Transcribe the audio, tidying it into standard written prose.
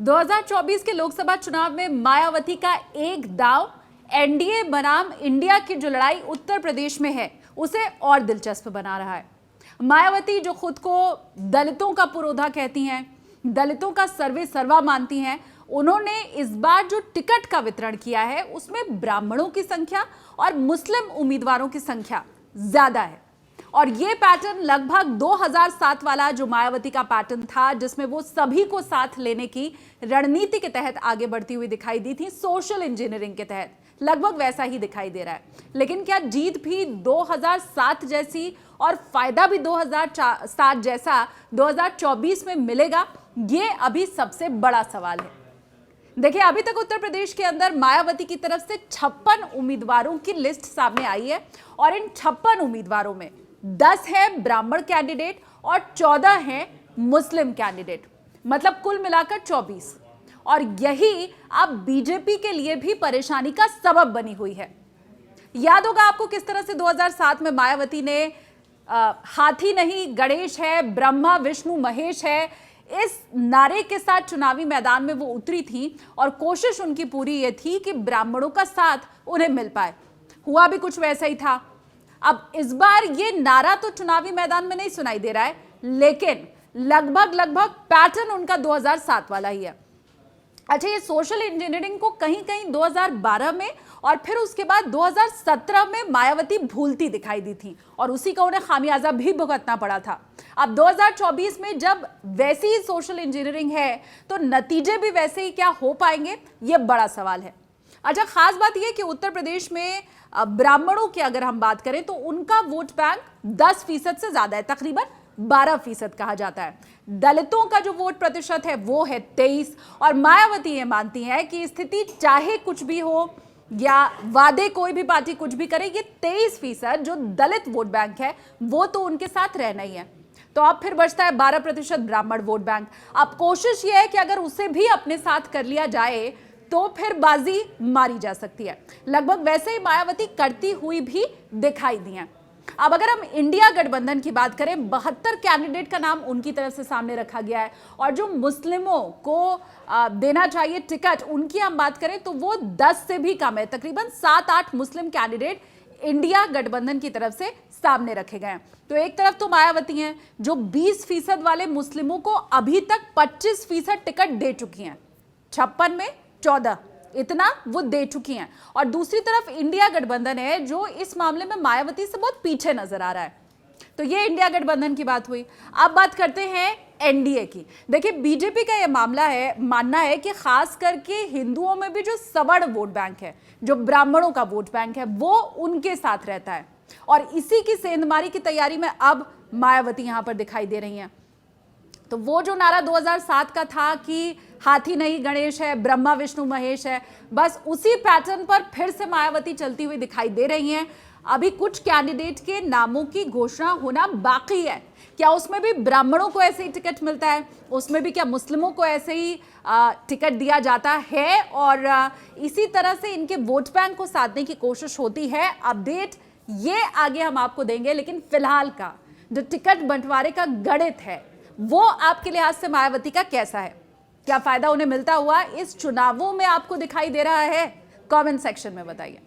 2024 के लोकसभा चुनाव में मायावती का एक दांव एनडीए बनाम इंडिया की जो लड़ाई उत्तर प्रदेश में है उसे और दिलचस्प बना रहा है। मायावती जो खुद को दलितों का पुरोधा कहती हैं, दलितों का सर्वे सर्वा मानती हैं, उन्होंने इस बार जो टिकट का वितरण किया है उसमें ब्राह्मणों की संख्या और मुस्लिम उम्मीदवारों की संख्या ज्यादा है। और ये पैटर्न लगभग 2007 वाला जो मायावती का पैटर्न था, जिसमें वो सभी को साथ लेने की रणनीति के तहत आगे बढ़ती हुई दिखाई दी थी, सोशल इंजीनियरिंग के तहत, लगभग वैसा ही दिखाई दे रहा है। लेकिन क्या जीत भी 2007 जैसी और फायदा भी 2007 जैसा 2024 में मिलेगा? ये अभी सबसे बड़ा सवाल है। देखिए, अभी तक उत्तर प्रदेश के अंदर मायावती की तरफ से 56 उम्मीदवारों की लिस्ट सामने आई है और इन 56 उम्मीदवारों में 10 हैं ब्राह्मण कैंडिडेट और 14 हैं मुस्लिम कैंडिडेट, मतलब कुल मिलाकर 24। और यही अब बीजेपी के लिए भी परेशानी का सबब बनी हुई है। याद होगा आपको किस तरह से 2007 में मायावती ने हाथी नहीं गणेश है, ब्रह्मा विष्णु महेश है, इस नारे के साथ चुनावी मैदान में वो उतरी थी और कोशिश उनकी पूरी ये थी कि ब्राह्मणों का साथ उन्हें मिल पाए। हुआ भी कुछ वैसा ही था। अब इस बार ये नारा तो चुनावी मैदान में नहीं सुनाई दे रहा है, लेकिन लगभग पैटर्न उनका 2007 वाला ही है। अच्छा, ये सोशल इंजीनियरिंग को कहीं कहीं 2012 में और फिर उसके बाद 2017 में मायावती भूलती दिखाई दी थी और उसी का उन्हें खामियाजा भी भुगतना पड़ा था। अब 2024 में जब वैसी ही सोशल इंजीनियरिंग है तो नतीजे भी वैसे ही क्या हो पाएंगे, ये बड़ा सवाल है। अच्छा, खास बात यह कि उत्तर प्रदेश में ब्राह्मणों की अगर हम बात करें तो उनका वोट बैंक 10% से ज्यादा है, तकरीबन 12% कहा जाता है। दलितों का जो वोट प्रतिशत है वो है 23। और मायावती ये मानती है कि स्थिति चाहे कुछ भी हो या वादे कोई भी पार्टी कुछ भी करे, ये 23% जो दलित वोट बैंक है वो तो उनके साथ रहना ही है। तो अब फिर बचता है 12% ब्राह्मण वोट बैंक। अब कोशिश ये है कि अगर उसे भी अपने साथ कर लिया जाए तो फिर बाजी मारी जा सकती है। लगभग वैसे ही मायावती करती हुई भी दिखाई दी है। अब अगर हम इंडिया गठबंधन की बात करें, 72 कैंडिडेट का नाम उनकी तरफ से सामने रखा गया है और जो मुस्लिमों को देना चाहिए टिकट, उनकी हम बात करें तो वो 10 से भी कम है। तकरीबन 7-8 मुस्लिम कैंडिडेट इंडिया गठबंधन की तरफ से सामने रखे गए हैं। तो एक तरफ तो मायावती हैं जो 20% वाले मुस्लिमों को अभी तक 25% टिकट दे चुकी हैं, 56 में 14 इतना वो दे चुकी हैं। और दूसरी तरफ इंडिया गठबंधन है जो इस मामले में मायावती से बहुत पीछे नजर आ रहा है। तो ये इंडिया गठबंधन की बात हुई। अब बात करते हैं एनडीए की। देखिए, बीजेपी का ये मानना है कि खास करके हिंदुओं में भी जो सवर्ण वोट बैंक है, जो ब्राह्मणों का वोट बैंक है, वो उनके साथ रहता है और इसी की सेंधमारी की तैयारी में अब मायावती यहां पर दिखाई दे रही हैं। तो वो जो नारा 2007 का था कि हाथी नहीं गणेश है, ब्रह्मा विष्णु महेश है, बस उसी पैटर्न पर फिर से मायावती चलती हुई दिखाई दे रही हैं। अभी कुछ कैंडिडेट के नामों की घोषणा होना बाकी है। क्या उसमें भी ब्राह्मणों को ऐसे ही टिकट मिलता है? उसमें भी क्या मुस्लिमों को ऐसे ही टिकट दिया जाता है? और इसी तरह से इनके वोट बैंक को साधने की कोशिश होती है। अपडेट ये आगे हम आपको देंगे, लेकिन फिलहाल का जो टिकट बंटवारे का गणित है वो आपके लिहाज से मायावती का कैसा है? क्या फायदा उन्हें मिलता हुआ इस चुनावों में आपको दिखाई दे रहा है? कमेंट सेक्शन में बताइए।